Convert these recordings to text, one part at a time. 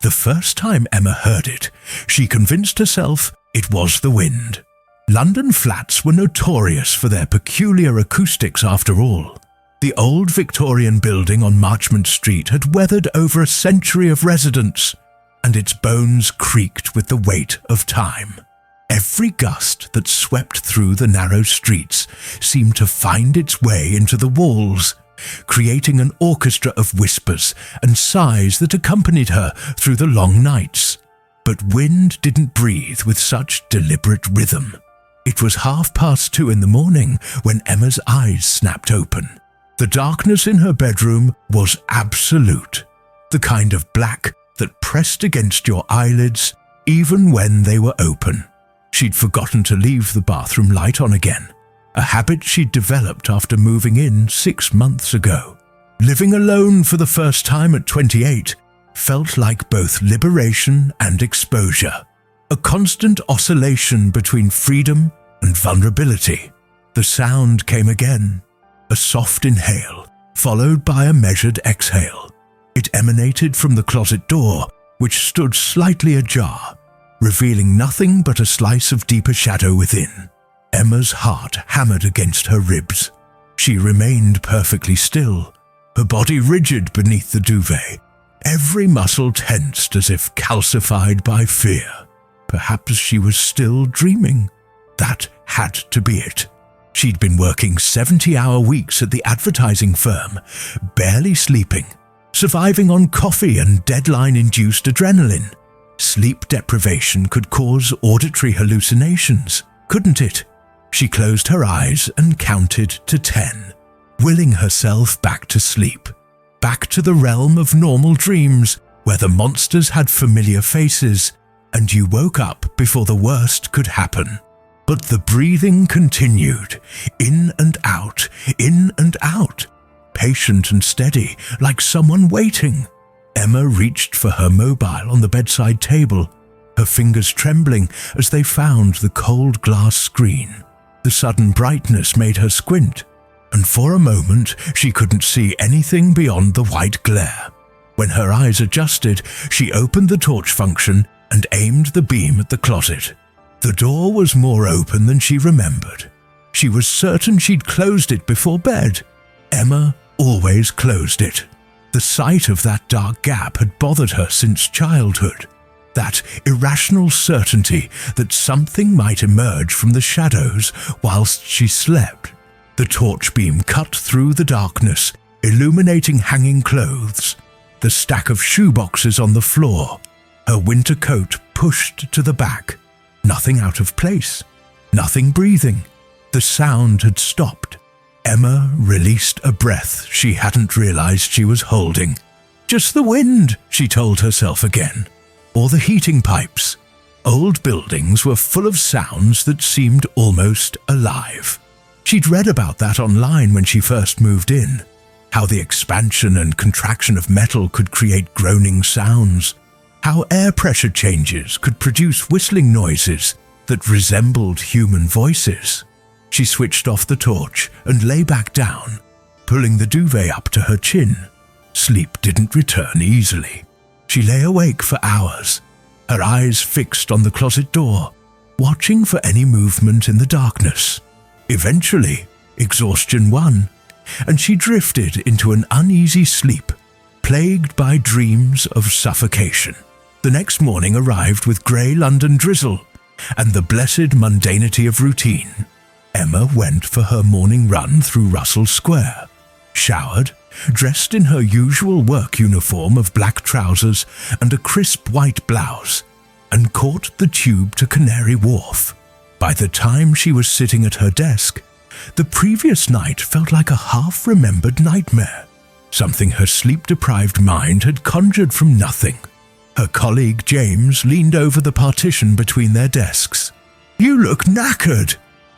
The first time Emma heard it, she convinced herself it was the wind. London flats were notorious for their peculiar acoustics after all. The old Victorian building on Marchmont Street had weathered over a century of residence, and its bones creaked with the weight of time. Every gust that swept through the narrow streets seemed to find its way into the walls, creating an orchestra of whispers and sighs that accompanied her through the long nights. But wind didn't breathe with such deliberate rhythm. It was 2:30 in the morning when Emma's eyes snapped open. The darkness in her bedroom was absolute, the kind of black that pressed against your eyelids even when they were open. She'd forgotten to leave the bathroom light on again, a habit she'd developed after moving in 6 months ago. Living alone for the first time at 28 felt like both liberation and exposure, a constant oscillation between freedom and vulnerability. The sound came again, a soft inhale, followed by a measured exhale. It emanated from the closet door, which stood slightly ajar, revealing nothing but a slice of deeper shadow within. Emma's heart hammered against her ribs. She remained perfectly still, her body rigid beneath the duvet, every muscle tensed as if calcified by fear. Perhaps she was still dreaming. That had to be it. She'd been working 70-hour weeks at the advertising firm, barely sleeping, surviving on coffee and deadline-induced adrenaline. Sleep deprivation could cause auditory hallucinations, couldn't it? She closed her eyes and counted to 10, willing herself back to sleep, back to the realm of normal dreams where the monsters had familiar faces and you woke up before the worst could happen. But the breathing continued, in and out, patient and steady, like someone waiting. Emma reached for her mobile on the bedside table, her fingers trembling as they found the cold glass screen. The sudden brightness made her squint, and for a moment she couldn't see anything beyond the white glare. When her eyes adjusted, she opened the torch function and aimed the beam at the closet. The door was more open than she remembered. She was certain she'd closed it before bed. Emma always closed it. The sight of that dark gap had bothered her since childhood. That irrational certainty that something might emerge from the shadows whilst she slept. The torch beam cut through the darkness, illuminating hanging clothes, the stack of shoeboxes on the floor, her winter coat pushed to the back. Nothing out of place, nothing breathing. The sound had stopped. Emma released a breath she hadn't realized she was holding. Just the wind, she told herself again. Or the heating pipes. Old buildings were full of sounds that seemed almost alive. She'd read about that online when she first moved in, how the expansion and contraction of metal could create groaning sounds, how air pressure changes could produce whistling noises that resembled human voices. She switched off the torch and lay back down, pulling the duvet up to her chin. Sleep didn't return easily. She lay awake for hours, her eyes fixed on the closet door, watching for any movement in the darkness. Eventually, exhaustion won, and she drifted into an uneasy sleep, plagued by dreams of suffocation. The next morning arrived with grey London drizzle and the blessed mundanity of routine. Emma went for her morning run through Russell Square, showered, dressed in her usual work uniform of black trousers and a crisp white blouse, and caught the tube to Canary Wharf. By the time she was sitting at her desk, the previous night felt like a half-remembered nightmare, something her sleep-deprived mind had conjured from nothing. Her colleague James leaned over the partition between their desks. "You look knackered,"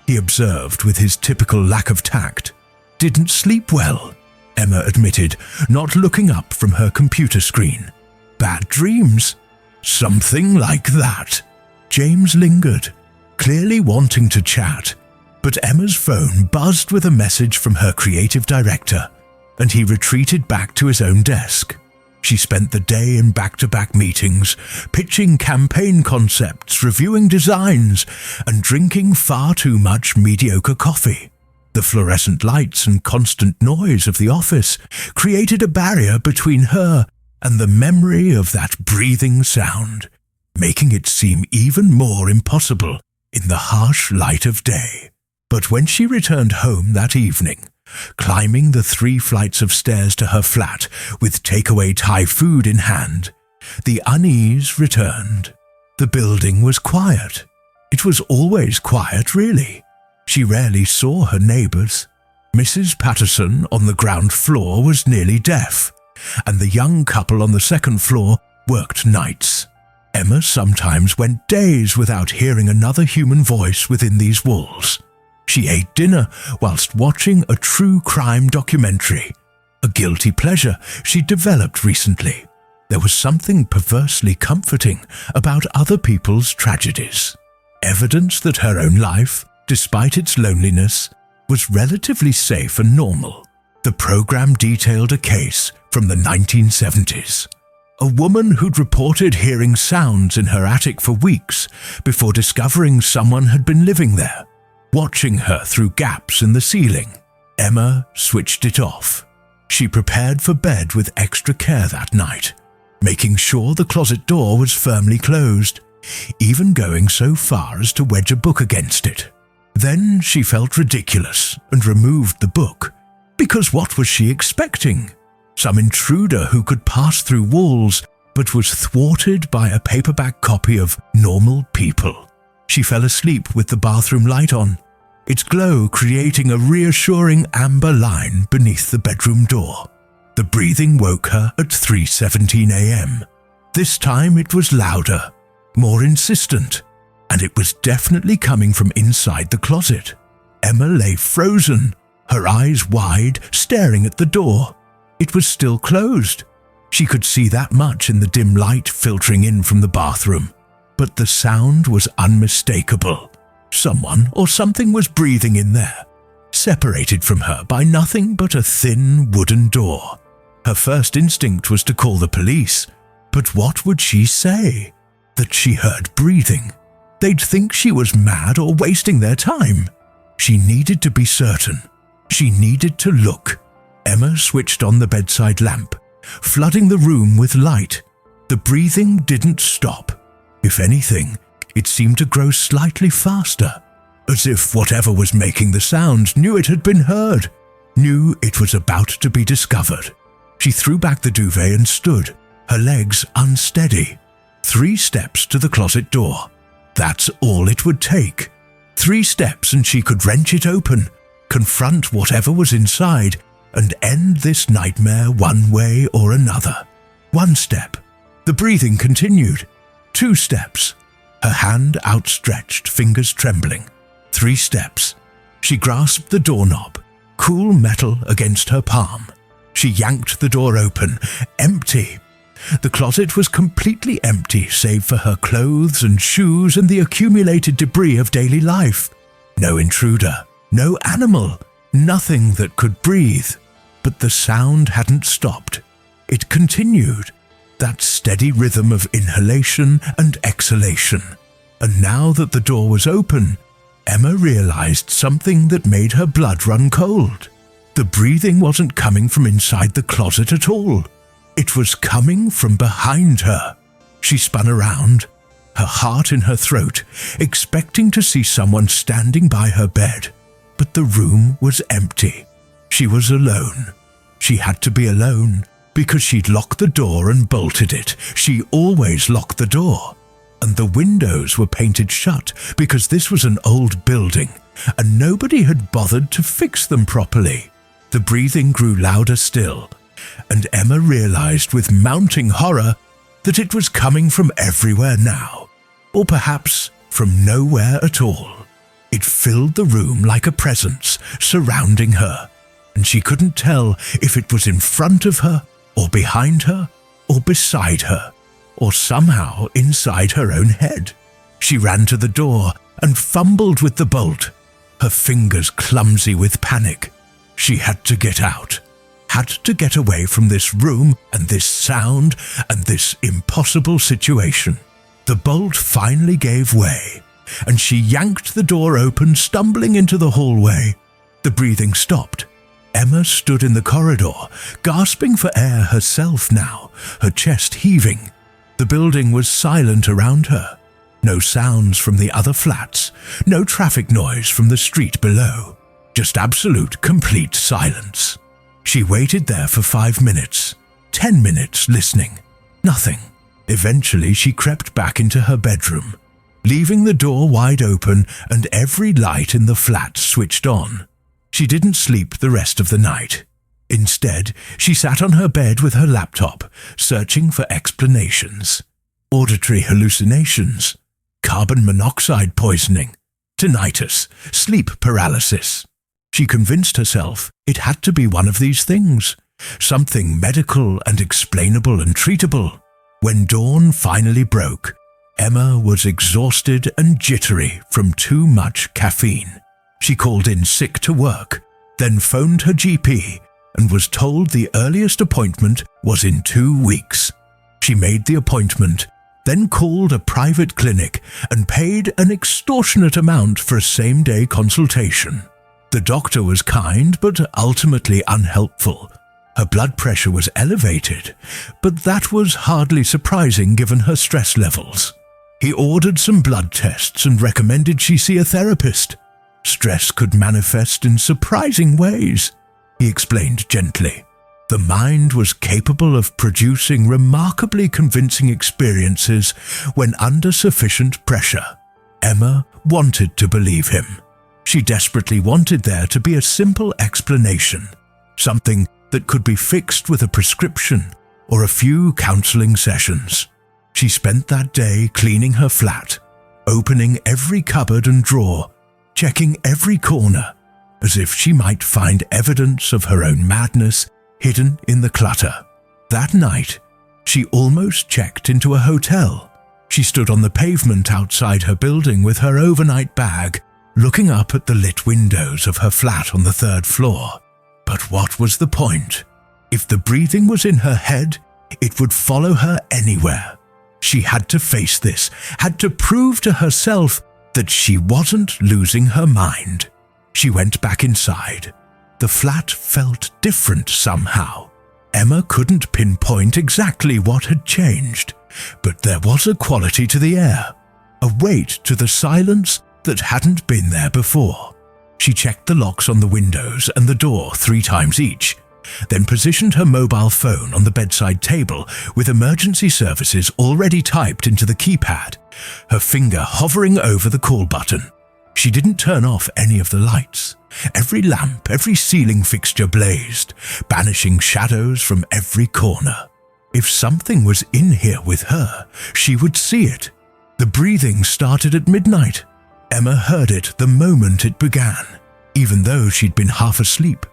he observed with his typical lack of tact. "Didn't sleep well," Emma admitted, not looking up from her computer screen. "Bad dreams?" "Something like that." James lingered, clearly wanting to chat, but Emma's phone buzzed with a message from her creative director, and he retreated back to his own desk. She spent the day in back-to-back meetings, pitching campaign concepts, reviewing designs, and drinking far too much mediocre coffee. The fluorescent lights and constant noise of the office created a barrier between her and the memory of that breathing sound, making it seem even more impossible in the harsh light of day. But when she returned home that evening, climbing the 3 flights of stairs to her flat with takeaway Thai food in hand, the unease returned. The building was quiet. It was always quiet, really. She rarely saw her neighbours. Mrs. Patterson on the ground floor was nearly deaf, and the young couple on the second floor worked nights. Emma sometimes went days without hearing another human voice within these walls. She ate dinner whilst watching a true crime documentary, a guilty pleasure she'd developed recently. There was something perversely comforting about other people's tragedies. Evidence that her own life, despite its loneliness, was relatively safe and normal. The program detailed a case from the 1970s. A woman who'd reported hearing sounds in her attic for weeks before discovering someone had been living there, watching her through gaps in the ceiling. Emma switched it off. She prepared for bed with extra care that night, making sure the closet door was firmly closed, even going so far as to wedge a book against it. Then she felt ridiculous and removed the book, because what was she expecting? Some intruder who could pass through walls but was thwarted by a paperback copy of Normal People. She fell asleep with the bathroom light on, its glow creating a reassuring amber line beneath the bedroom door. The breathing woke her at 3:17 a.m. This time it was louder, more insistent, and it was definitely coming from inside the closet. Emma lay frozen, her eyes wide, staring at the door. It was still closed. She could see that much in the dim light filtering in from the bathroom. But the sound was unmistakable. Someone or something was breathing in there, separated from her by nothing but a thin wooden door. Her first instinct was to call the police, but what would she say? That she heard breathing? They'd think she was mad or wasting their time. She needed to be certain. She needed to look. Emma switched on the bedside lamp, flooding the room with light. The breathing didn't stop. If anything, it seemed to grow slightly faster, as if whatever was making the sound knew it had been heard, knew it was about to be discovered. She threw back the duvet and stood, her legs unsteady. 3 steps to the closet door. That's all it would take. 3 steps and she could wrench it open, confront whatever was inside, and end this nightmare one way or another. 1 step. The breathing continued. 2 steps. Her hand outstretched, fingers trembling. 3 steps. She grasped the doorknob, cool metal against her palm. She yanked the door open, empty. The closet was completely empty save for her clothes and shoes and the accumulated debris of daily life. No intruder, no animal, nothing that could breathe. But the sound hadn't stopped. It continued, that steady rhythm of inhalation and exhalation. And now that the door was open, Emma realized something that made her blood run cold. The breathing wasn't coming from inside the closet at all. It was coming from behind her. She spun around, her heart in her throat, expecting to see someone standing by her bed. But the room was empty. She was alone. She had to be alone because she'd locked the door and bolted it. She always locked the door. And the windows were painted shut because this was an old building and nobody had bothered to fix them properly. The breathing grew louder still, and Emma realized with mounting horror that it was coming from everywhere now, or perhaps from nowhere at all. It filled the room like a presence surrounding her, and she couldn't tell if it was in front of her, or behind her, or beside her, or somehow inside her own head. She ran to the door and fumbled with the bolt, her fingers clumsy with panic. She had to get out. had to get away from this room and this sound and this impossible situation. The bolt finally gave way, and she yanked the door open, stumbling into the hallway. The breathing stopped. Emma stood in the corridor, gasping for air herself now, her chest heaving. The building was silent around her. No sounds from the other flats, no traffic noise from the street below. Just absolute, complete silence. She waited there for 5 minutes, 10 minutes listening. Nothing. Eventually she crept back into her bedroom, leaving the door wide open and every light in the flat switched on. She didn't sleep the rest of the night. Instead, she sat on her bed with her laptop, searching for explanations. Auditory hallucinations, carbon monoxide poisoning, tinnitus, sleep paralysis. She convinced herself it had to be one of these things, something medical and explainable and treatable. When dawn finally broke, Emma was exhausted and jittery from too much caffeine. She called in sick to work, then phoned her GP and was told the earliest appointment was in 2 weeks. She made the appointment, then called a private clinic and paid an extortionate amount for a same-day consultation. The doctor was kind but ultimately unhelpful. Her blood pressure was elevated, but that was hardly surprising given her stress levels. He ordered some blood tests and recommended she see a therapist. Stress could manifest in surprising ways, he explained gently. The mind was capable of producing remarkably convincing experiences when under sufficient pressure. Emma wanted to believe him. She desperately wanted there to be a simple explanation, something that could be fixed with a prescription or a few counseling sessions. She spent that day cleaning her flat, opening every cupboard and drawer, checking every corner, as if she might find evidence of her own madness hidden in the clutter. That night, she almost checked into a hotel. She stood on the pavement outside her building with her overnight bag, looking up at the lit windows of her flat on the 3rd floor. But what was the point? If the breathing was in her head, it would follow her anywhere. She had to face this, had to prove to herself that she wasn't losing her mind. She went back inside. The flat felt different somehow. Emma couldn't pinpoint exactly what had changed, but there was a quality to the air, a weight to the silence that hadn't been there before. She checked the locks on the windows and the door 3 times each, then positioned her mobile phone on the bedside table with emergency services already typed into the keypad, her finger hovering over the call button. She didn't turn off any of the lights. Every lamp, every ceiling fixture blazed, banishing shadows from every corner. If something was in here with her, she would see it. The breathing started at midnight. Emma heard it the moment it began, even though she'd been half asleep.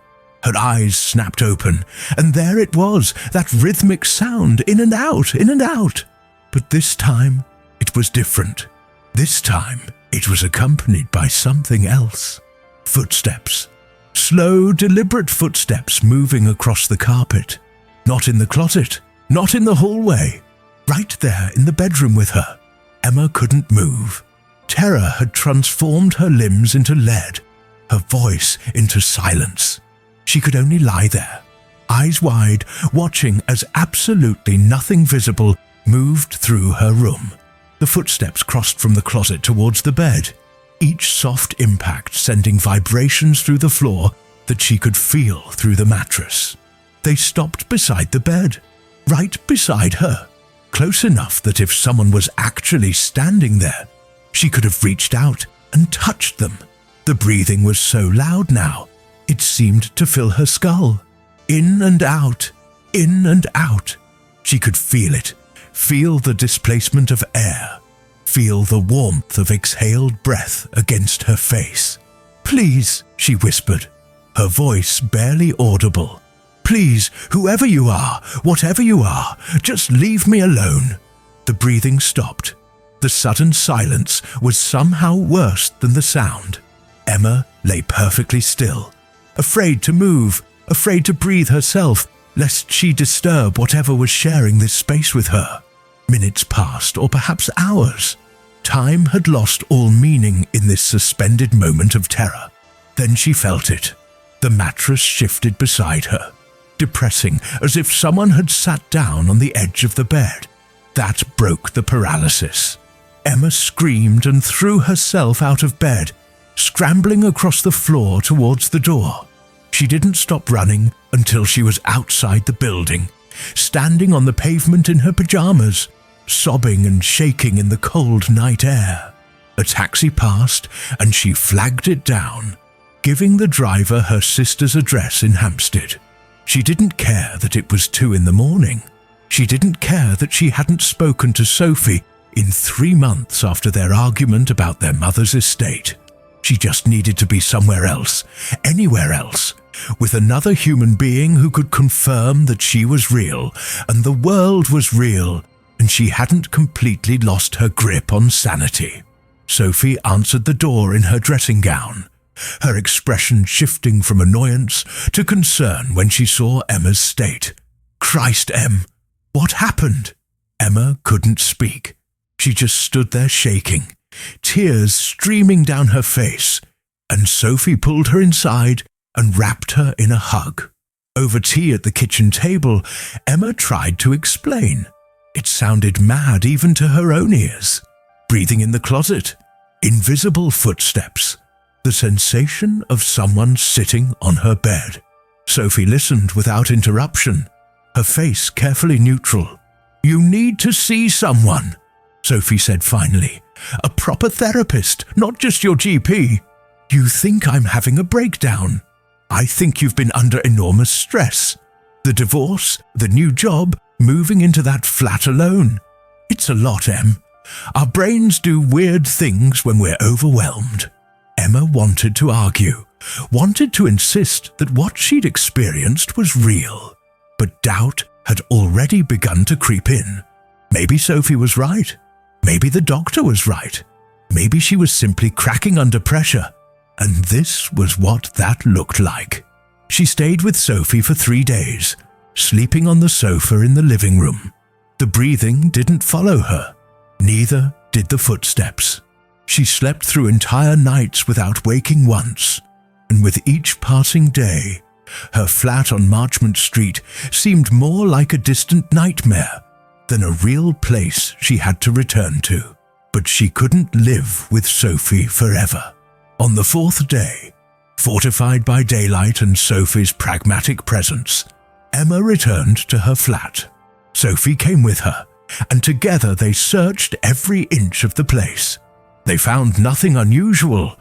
Her eyes snapped open, and there it was, that rhythmic sound, in and out, in and out. But this time, it was different. This time, it was accompanied by something else. Footsteps. Slow, deliberate footsteps moving across the carpet. Not in the closet, not in the hallway. Right there in the bedroom with her. Emma couldn't move. Terror had transformed her limbs into lead, her voice into silence. She could only lie there, eyes wide, watching as absolutely nothing visible moved through her room. The footsteps crossed from the closet towards the bed, each soft impact sending vibrations through the floor that she could feel through the mattress. They stopped beside the bed, right beside her, close enough that if someone was actually standing there, she could have reached out and touched them. The breathing was so loud now, it seemed to fill her skull. In and out, in and out. She could feel it, feel the displacement of air, feel the warmth of exhaled breath against her face. "Please," she whispered, her voice barely audible. "Please, whoever you are, whatever you are, just leave me alone." The breathing stopped. The sudden silence was somehow worse than the sound. Emma lay perfectly still, afraid to move, afraid to breathe herself, lest she disturb whatever was sharing this space with her. Minutes passed, or perhaps hours. Time had lost all meaning in this suspended moment of terror. Then she felt it. The mattress shifted beside her, depressing, as if someone had sat down on the edge of the bed. That broke the paralysis. Emma screamed and threw herself out of bed, scrambling across the floor towards the door. She didn't stop running until she was outside the building, standing on the pavement in her pajamas, sobbing and shaking in the cold night air. A taxi passed and she flagged it down, giving the driver her sister's address in Hampstead. She didn't care that it was 2 a.m. She didn't care that she hadn't spoken to Sophie in 3 months after their argument about their mother's estate. She just needed to be somewhere else, anywhere else, with another human being who could confirm that she was real and the world was real, and she hadn't completely lost her grip on sanity. Sophie answered the door in her dressing gown, her expression shifting from annoyance to concern when she saw Emma's state. "Christ, Em, what happened?" Emma couldn't speak. She just stood there shaking, tears streaming down her face, and Sophie pulled her inside and wrapped her in a hug. Over tea at the kitchen table, Emma tried to explain. It sounded mad even to her own ears. Breathing in the closet, invisible footsteps, the sensation of someone sitting on her bed. Sophie listened without interruption, her face carefully neutral. "You need to see someone," Sophie said finally. "A proper therapist, not just your GP. You think I'm having a breakdown. I think you've been under enormous stress. The divorce, the new job, moving into that flat alone. It's a lot, Em. Our brains do weird things when we're overwhelmed." Emma wanted to argue, wanted to insist that what she'd experienced was real, but doubt had already begun to creep in. Maybe Sophie was right. Maybe the doctor was right. Maybe she was simply cracking under pressure, and this was what that looked like. She stayed with Sophie for 3 days, sleeping on the sofa in the living room. The breathing didn't follow her. Neither did the footsteps. She slept through entire nights without waking once, and with each passing day, her flat on Marchmont Street seemed more like a distant nightmare than a real place she had to return to. But she couldn't live with Sophie forever. On the 4th day, fortified by daylight and Sophie's pragmatic presence, Emma returned to her flat. Sophie came with her, and together they searched every inch of the place. They found nothing unusual,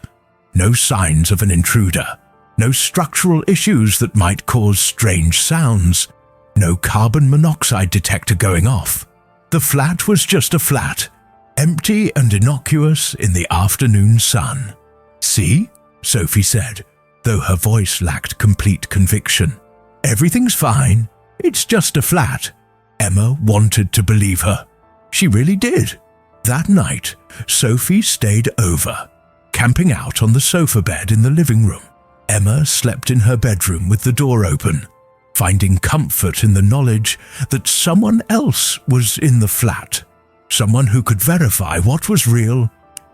no signs of an intruder, no structural issues that might cause strange sounds, no carbon monoxide detector going off. The flat was just a flat, empty and innocuous in the afternoon sun. "See?" Sophie said, though her voice lacked complete conviction. "Everything's fine. It's just a flat." Emma wanted to believe her. She really did. That night, Sophie stayed over, camping out on the sofa bed in the living room. Emma slept in her bedroom with the door open, finding comfort in the knowledge that someone else was in the flat, someone who could verify what was real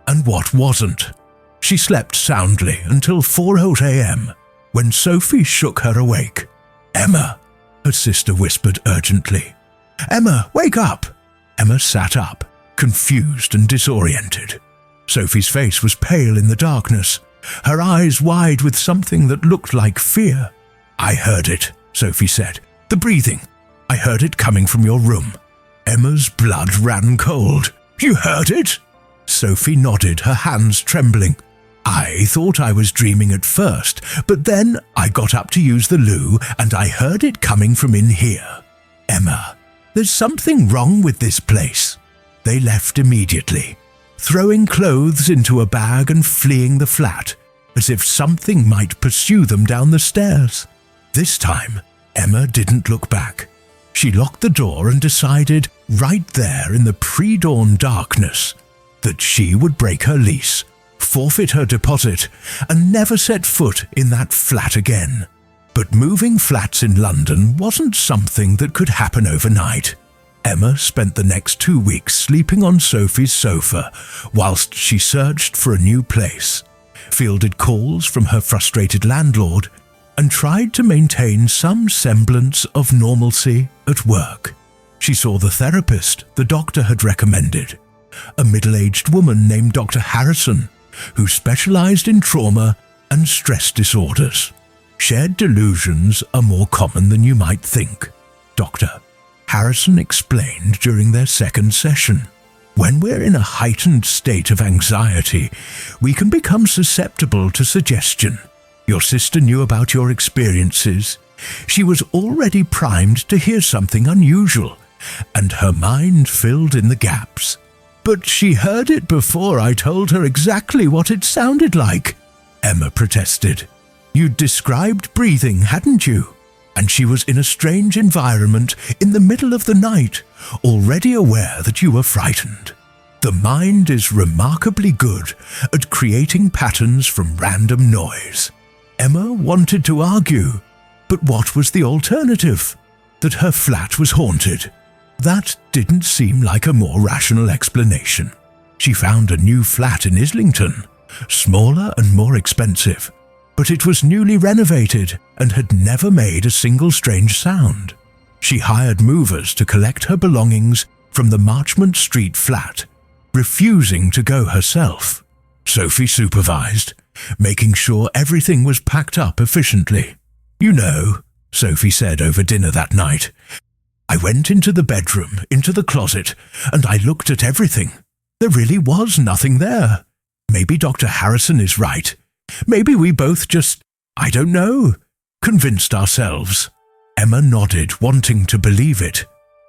and what wasn't. She slept soundly until 4 a.m. when Sophie shook her awake. "Emma," her sister whispered urgently. "Emma, wake up!" Emma sat up, confused and disoriented. Sophie's face was pale in the darkness, her eyes wide with something that looked like fear. "I heard it," Sophie said. "The breathing. I heard it coming from your room." Emma's blood ran cold. "You heard it?" Sophie nodded, her hands trembling. "I thought I was dreaming at first, but then I got up to use the loo and I heard it coming from in here. Emma, there's something wrong with this place." They left immediately, throwing clothes into a bag and fleeing the flat, as if something might pursue them down the stairs. This time, Emma didn't look back. She locked the door and decided, right there in the pre-dawn darkness, that she would break her lease, forfeit her deposit, and never set foot in that flat again. But moving flats in London wasn't something that could happen overnight. Emma spent the next 2 weeks sleeping on Sophie's sofa whilst she searched for a new place, fielded calls from her frustrated landlord, and tried to maintain some semblance of normalcy at work. She saw the therapist the doctor had recommended, a middle-aged woman named Dr. Harrison, who specialized in trauma and stress disorders. Shared delusions are more common than you might think, Dr. Harrison explained during their second session. When we're in a heightened state of anxiety, we can become susceptible to suggestion. Your sister knew about your experiences. She was already primed to hear something unusual, and her mind filled in the gaps. But she heard it before I told her exactly what it sounded like, Emma protested. You'd described breathing, hadn't you? And she was in a strange environment in the middle of the night, already aware that you were frightened. The mind is remarkably good at creating patterns from random noise. Emma wanted to argue, but what was the alternative? That her flat was haunted. That didn't seem like a more rational explanation. She found a new flat in Islington, smaller and more expensive, but it was newly renovated and had never made a single strange sound. She hired movers to collect her belongings from the Marchmont Street flat, refusing to go herself. Sophie supervised, making sure everything was packed up efficiently. You know, Sophie said over dinner that night, I went into the bedroom, into the closet, and I looked at everything. There really was nothing there. Maybe Dr. Harrison is right. Maybe we both just, I don't know, convinced ourselves. Emma nodded, wanting to believe it.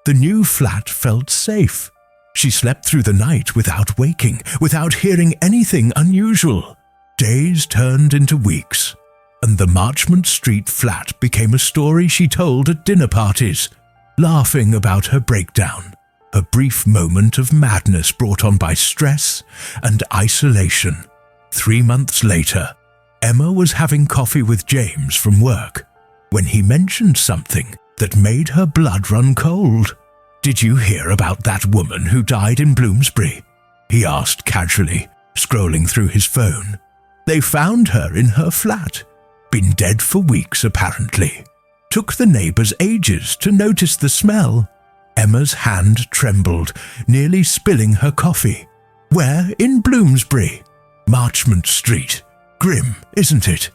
The new flat felt safe. She slept through the night without waking, without hearing anything unusual. Days turned into weeks, and the Marchmont Street flat became a story she told at dinner parties, laughing about her breakdown, a brief moment of madness brought on by stress and isolation. 3 months later, Emma was having coffee with James from work when he mentioned something that made her blood run cold. Did you hear about that woman who died in Bloomsbury? He asked casually, scrolling through his phone. They found her in her flat. Been dead for weeks, apparently. Took the neighbours ages to notice the smell. Emma's hand trembled, nearly spilling her coffee. Where in Bloomsbury? Marchmont Street. Grim, isn't it?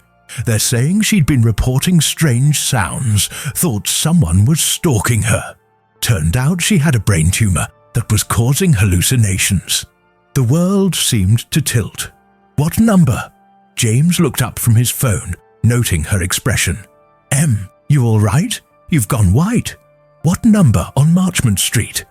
They're saying she'd been reporting strange sounds, thought someone was stalking her. Turned out she had a brain tumour that was causing hallucinations. The world seemed to tilt. What number? James looked up from his phone, noting her expression. Em, you all right? You've gone white. What number on Marchmont Street?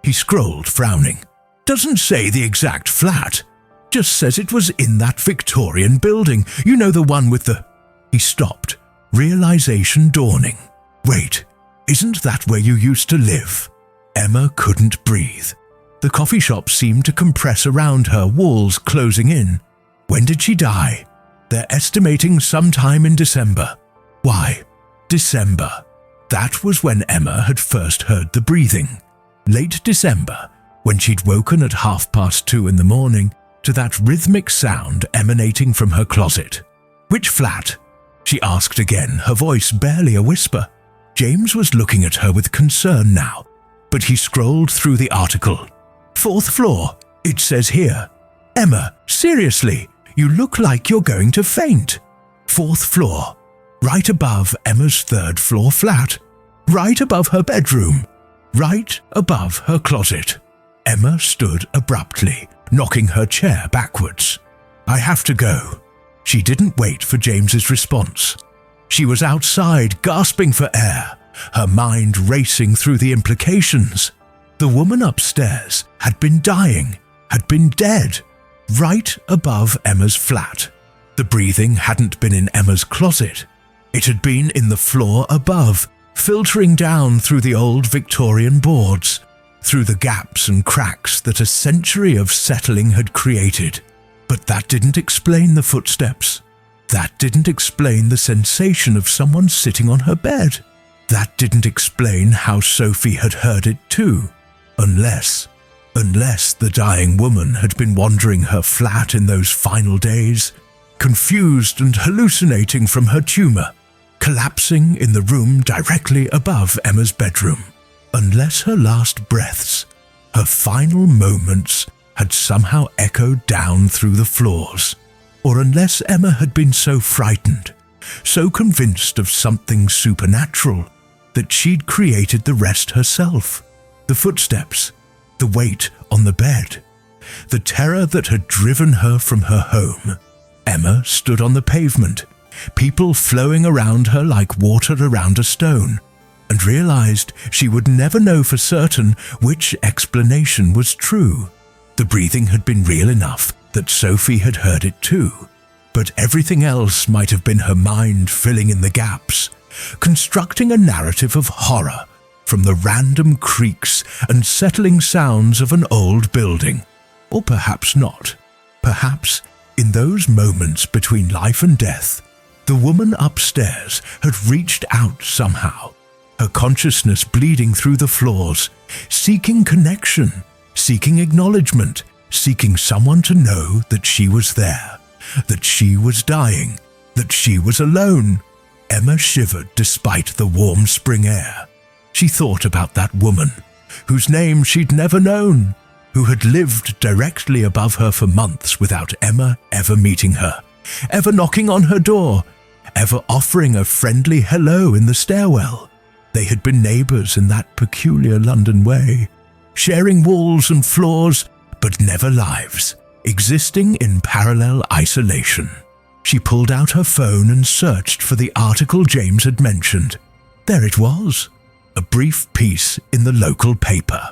He scrolled, frowning. Doesn't say the exact flat. Just says it was in that Victorian building. You know, the one with the... He stopped, realization dawning. Wait, isn't that where you used to live? Emma couldn't breathe. The coffee shop seemed to compress around her, walls closing in. When did she die? They're estimating sometime in December. Why? December. That was when Emma had first heard the breathing. Late December, when she'd woken at 2:30 in the morning to that rhythmic sound emanating from her closet. Which flat? She asked again, her voice barely a whisper. James was looking at her with concern now, but he scrolled through the article. 4th floor, it says here. Emma, seriously, you look like you're going to faint. 4th floor, right above Emma's 3rd floor flat, right above her bedroom, right above her closet. Emma stood abruptly, knocking her chair backwards. I have to go. She didn't wait for James's response. She was outside, gasping for air, her mind racing through the implications. The woman upstairs had been dying, had been dead, right above Emma's flat. The breathing hadn't been in Emma's closet. It had been in the floor above, filtering down through the old Victorian boards, through the gaps and cracks that a century of settling had created. But that didn't explain the footsteps. That didn't explain the sensation of someone sitting on her bed. That didn't explain how Sophie had heard it too, unless the dying woman had been wandering her flat in those final days, confused and hallucinating from her tumor, collapsing in the room directly above Emma's bedroom. Unless her last breaths, her final moments, had somehow echoed down through the floors, or unless Emma had been so frightened, so convinced of something supernatural, that she'd created the rest herself. The footsteps, the weight on the bed, the terror that had driven her from her home. Emma stood on the pavement, people flowing around her like water around a stone, and realized she would never know for certain which explanation was true. The breathing had been real enough that Sophie had heard it too, but everything else might have been her mind filling in the gaps, constructing a narrative of horror from the random creaks and settling sounds of an old building. Or perhaps not. Perhaps, in those moments between life and death, the woman upstairs had reached out somehow, her consciousness bleeding through the floors, seeking connection, seeking acknowledgement, seeking someone to know that she was there, that she was dying, that she was alone. Emma shivered despite the warm spring air. She thought about that woman, whose name she'd never known, who had lived directly above her for months without Emma ever meeting her, ever knocking on her door, ever offering a friendly hello in the stairwell. They had been neighbours in that peculiar London way, sharing walls and floors, but never lives, existing in parallel isolation. She pulled out her phone and searched for the article James had mentioned. There it was, a brief piece in the local paper.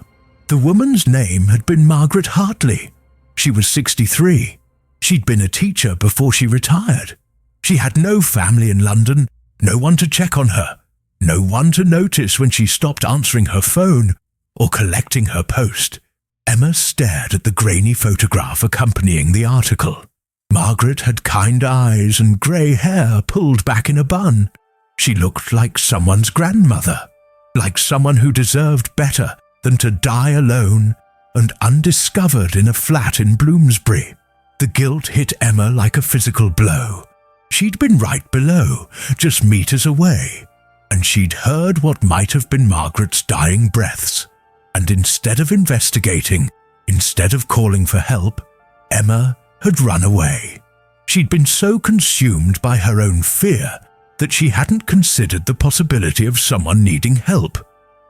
The woman's name had been Margaret Hartley. She was 63. She'd been a teacher before she retired. She had no family in London, no one to check on her, no one to notice when she stopped answering her phone or collecting her post. Emma stared at the grainy photograph accompanying the article. Margaret had kind eyes and grey hair pulled back in a bun. She looked like someone's grandmother, like someone who deserved better than to die alone and undiscovered in a flat in Bloomsbury. The guilt hit Emma like a physical blow. She'd been right below, just meters away, and she'd heard what might have been Margaret's dying breaths. And instead of investigating, instead of calling for help, Emma had run away. She'd been so consumed by her own fear that she hadn't considered the possibility of someone needing help.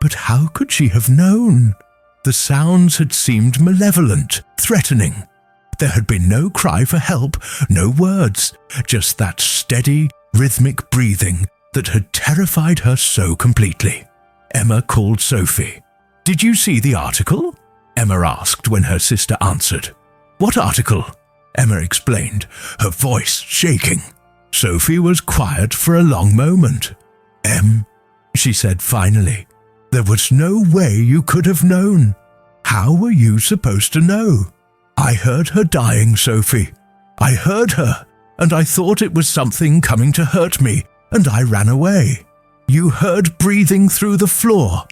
But how could she have known? The sounds had seemed malevolent, threatening. There had been no cry for help, no words, just that steady, rhythmic breathing that had terrified her so completely. Emma called Sophie. "Did you see the article?" Emma asked when her sister answered. "What article?" Emma explained, her voice shaking. Sophie was quiet for a long moment. She said finally, "there was no way you could have known. How were you supposed to know? I heard her dying, Sophie. I heard her, and I thought it was something coming to hurt me, and I ran away. You heard breathing through the floor.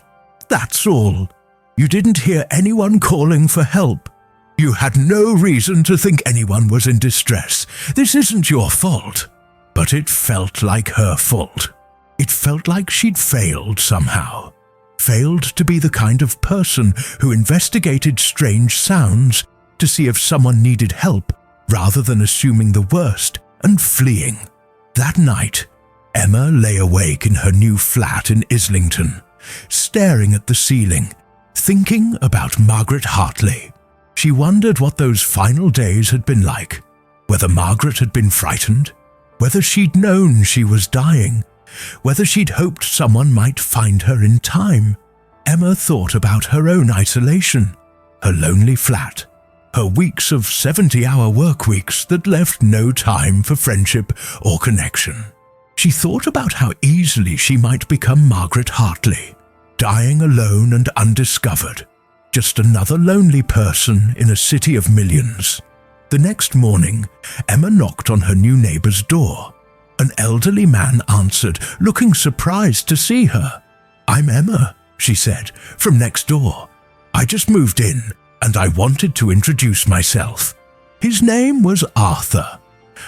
That's all. You didn't hear anyone calling for help. You had no reason to think anyone was in distress. This isn't your fault." But it felt like her fault. It felt like she'd failed somehow. Failed to be the kind of person who investigated strange sounds to see if someone needed help rather than assuming the worst and fleeing. That night, Emma lay awake in her new flat in Islington, staring at the ceiling, thinking about Margaret Hartley. She wondered what those final days had been like, whether Margaret had been frightened, whether she'd known she was dying, whether she'd hoped someone might find her in time. Emma thought about her own isolation, her lonely flat, her weeks of 70-hour work weeks that left no time for friendship or connection. She thought about how easily she might become Margaret Hartley, dying alone and undiscovered, just another lonely person in a city of millions. The next morning, Emma knocked on her new neighbour's door. An elderly man answered, looking surprised to see her. "I'm Emma," she said, "from next door. I just moved in, and I wanted to introduce myself." His name was Arthur,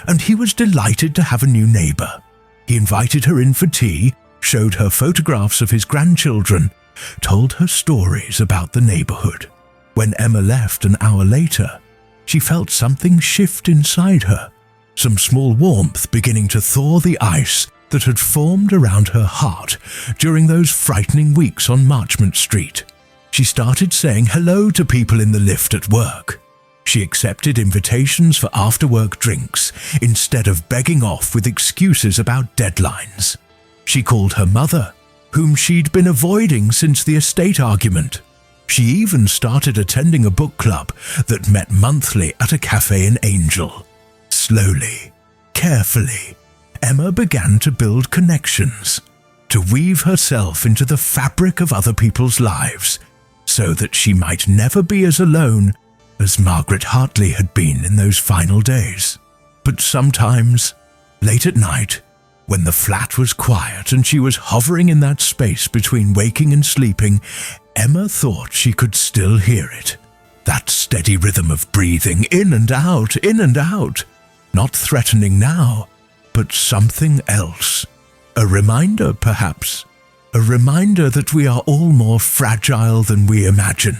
and he was delighted to have a new neighbour. He invited her in for tea, showed her photographs of his grandchildren, told her stories about the neighbourhood. When Emma left an hour later, she felt something shift inside her, some small warmth beginning to thaw the ice that had formed around her heart during those frightening weeks on Marchmont Street. She started saying hello to people in the lift at work. She accepted invitations for after-work drinks instead of begging off with excuses about deadlines. She called her mother, whom she'd been avoiding since the estate argument. She even started attending a book club that met monthly at a cafe in Angel. Slowly, carefully, Emma began to build connections, to weave herself into the fabric of other people's lives, so that she might never be as alone as Margaret Hartley had been in those final days. But sometimes, late at night, when the flat was quiet and she was hovering in that space between waking and sleeping, Emma thought she could still hear it. That steady rhythm of breathing in and out, in and out. Not threatening now, but something else. A reminder, perhaps. A reminder that we are all more fragile than we imagine,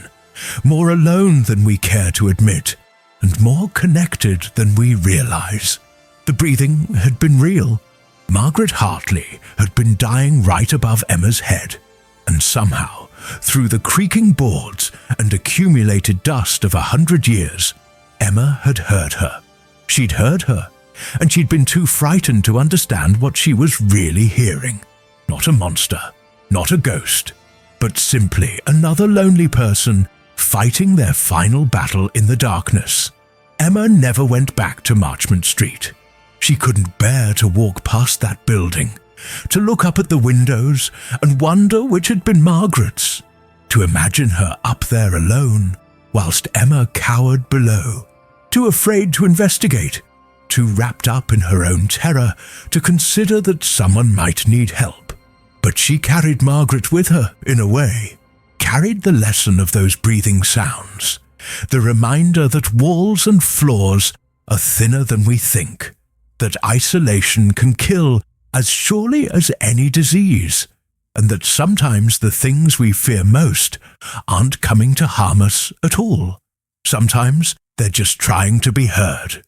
more alone than we care to admit, and more connected than we realize. The breathing had been real. Margaret Hartley had been dying right above Emma's head, and somehow, through the creaking boards and accumulated dust of 100 years, Emma had heard her. She'd heard her, and she'd been too frightened to understand what she was really hearing. Not a monster, not a ghost, but simply another lonely person fighting their final battle in the darkness. Emma never went back to Marchmont Street. She couldn't bear to walk past that building, to look up at the windows and wonder which had been Margaret's, to imagine her up there alone, whilst Emma cowered below, too afraid to investigate, too wrapped up in her own terror to consider that someone might need help. But she carried Margaret with her, in a way, carried the lesson of those breathing sounds, the reminder that walls and floors are thinner than we think, that isolation can kill as surely as any disease, and that sometimes the things we fear most aren't coming to harm us at all. Sometimes they're just trying to be heard.